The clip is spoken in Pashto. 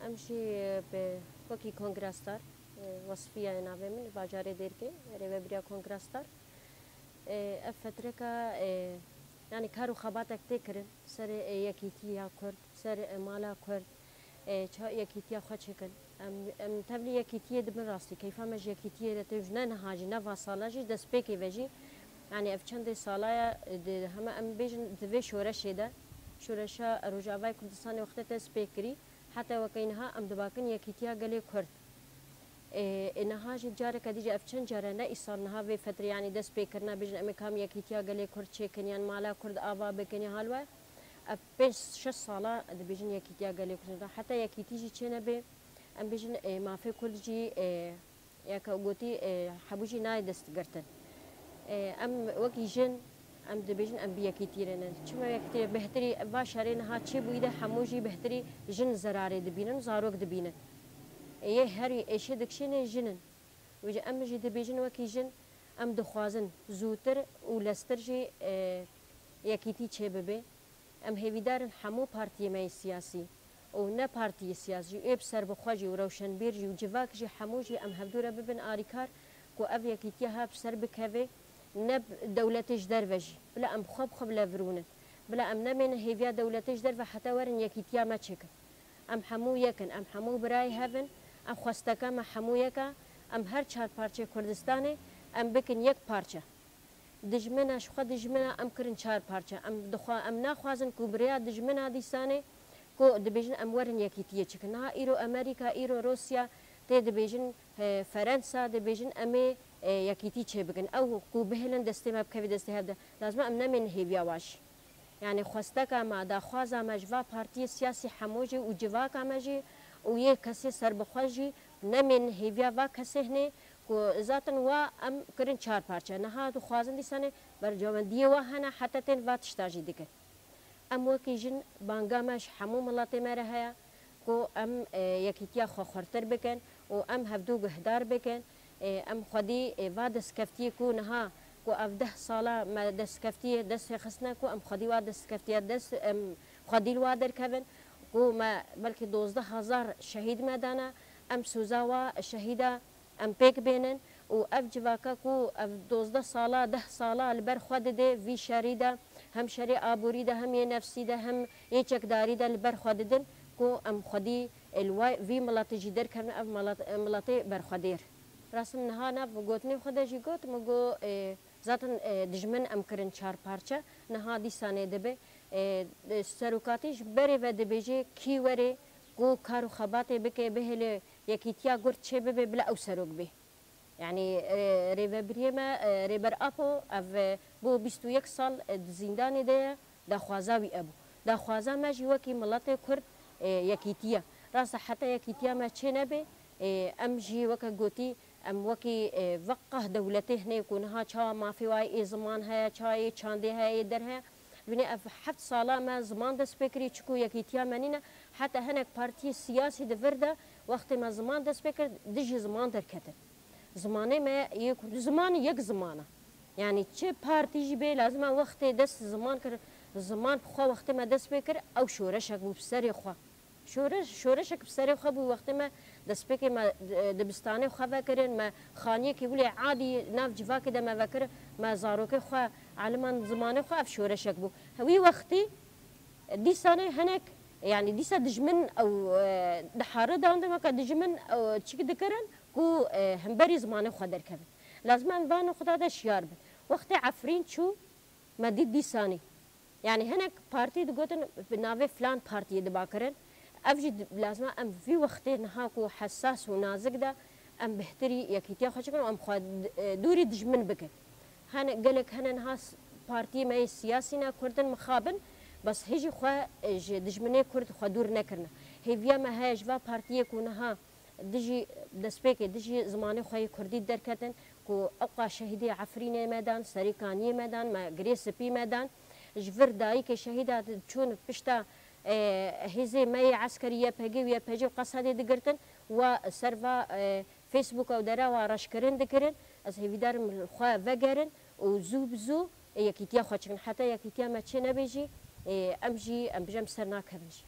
امشي بوكي كونغرستار وصفية نافي من باجاري ديركي ريبا بريا كونغرستار افتركا يعني كارو خباتك تكرن سر يكيتيا كرد سر مالا كرد چا يكيتيا خوشكن ام تبلي يكيتيا دبن راسي كيف ما يكيتيا تجنن هاجي نفا صالاجي دسبيكي وجي يعني افچند سالايا هم ام بيجن دبي شورشي ده شورشا روجاوای کردستان وقت تسبیکری حتی وکینها ام دباکن یکیتیا گلی کرد اینها جاره کدیج افچن جاره نه ایسال نها به فتره یعنی دست بیکرنا بیشتر امکان یکیتیا گلی کرد چه کنیان مالا کرد آوا بکنی حالوه پنج شش ساله دبیجن یکیتیا گلی کرد حتی یکیتیجی چه نبی ام بیشتر مافی کردجی یک وقتی حبوجی نای دست گرتن ام وکی جن ام دبیجن ام بیاکیتیرن چما یکیتیر بهتری باشرین ها چی بوده حموجی بهتری جن زراره دبینن زاروک دبینن یه هری اشی دکشین جنن وجه ام جی دبیجن وکی جن ام دخوازن زوتر و لستر جی یکیتی چه ببه ام هیویدارن حمو پارتی مای سیاسی او نه پارتی سیاسی اب سر بخواجی و روشن بیرجی و جواک جی حموجی ام هفدوره ببن آریکار کو اف یکیتی ها بسر بکوه نب دولتش دروجي بلا ام خب لافرونه بلا ام نمن هيفيا دولتش درو حتى ورن يكيتيا ما تشك ام حمو يكن ام حمو براي هفن ام خواستكا ما حمو يكا ام هر چار پارچه كردستاني ام بكن يك پارچه دجمنا شخوا دجمنا ام كرن چار پارچه ام دخوا ام ناخوازن كوبريا دجمنا ديساني كو دبيجن ام ورن يكيتيا چكن ها ايرو امريكا ايرو روسيا تي دبيجن فرنسا دبيجن امي یکیتی چه بگن او کو بهلن دسته ما بکوی دسته هفته لازم ام نمین هیویا واش یعنی خواسته که ما دا خوازا مجوا پارتی سیاسی حموجی و جوا کامجی و یه کسی سر بخواجی نمین هیویا و کسی هنه کو ذاتن و ام کرن چار پارچه نها تو خوازن دیسانه بر جواندیه و هنه حتی تن و تشتاجی دیگه ام وکی جن بانگامش حمو ملاتی مره هیا کو ام یکیتیا خورتر بکن و ام هفدو گهدار بکن ام خدي وادس كفتي كو نها كو اف 10 ساله ما دس كفتي دس خصنا كو ام خدي وادس كفتي دس ام خدي الوادر كفن كو ما بلكي 12000 شهيد مدانا ام سوزاوا شهيده ام بيك بينن و اف جواكا كو اف 12 ساله 10 ساله البر خد دي في شريده هم شري ابوري ده هم نفسي ده هم يچك داري ده البر خد دن كو ام خدي الواي في ملاتي جدر كن اف ملاتي بر خدير رسم نهانا بگوتنی خودشی گوت مگو زاتن دجمن ام کرن چار پارچه نها دی سانه دبه سروکاتیش بری و دبیجی کی وری گو کارو خباته بکه بهله یکیتیا گرد چه ببه بلا او سروک به يعني ريبر بريما ريبر ابو اف بو 21 سال زندان ده دخوازاوي ابو دخوازا ماجي وكي ملاتي كرد يكيتيا راس حتى يكيتيا ما تشنبه امجي وكا غوتي ام وكي وقه دولته هنا يكونها شا ما في واي زمان هي شاي چاندي هي در هي بني اف 7 ساله ما زمان د سبيكري چكو يكيتيا منينه حتى هناك بارتي سياسي دفرده وقت ما زمان د سبيكر دجي زمان دركته زمانه ما زمان يك زمانه يعني چه بارتي جبه لازم وقت دس زمان كر زمان خو وقت ما دس سبيكر او شورشك بسري خو شورشك بسري خو وقت ما دسبك ما دبستانه خو كرن ما خانيه كي ولي عادي ناف جفا كده ما فكر ما زاروك خو علما زمانه خو اف شورشك بو هوي وقتي دي سنه هناك يعني دي دجمن او دحاره داند ما دجمن او تشك دكرن كو همبري زمانه خو دركب لازم انوان خدا ده شيار وقت عفرين شو ما دي سنه يعني هناك بارتي دغوتن بناوي فلان بارتي دباكرن افجد لازم ام في وقت نهاكو حساس ونازك ده ام بهتري يكيتيا خوشكن ام خد دوري دجمن بك هن قالك هن نهاس بارتي ماي سياسينا كردن مخابن بس هيجي خو دجمني كرد خو دور نكرنا هي فيا ما هاج فا بارتي يكونها دجي دسبيك دجي زماني خو كردي دركتن كو اوقا شهيدي عفرينه ميدان سريكانيه ميدان ما غريس بي ميدان جفر دايك شهيدات تشون بشتا هزي ماي عسكريه بهجي ويا بهجي قصدي دقرتن وسرفا فيسبوك او درا ورشكرن دكرن از هيدار من خوا فجرن وزو بزو يكيتيا خوشن حتى يكيتيا ما تشنا بيجي امجي ام بجم سرنا كبنجي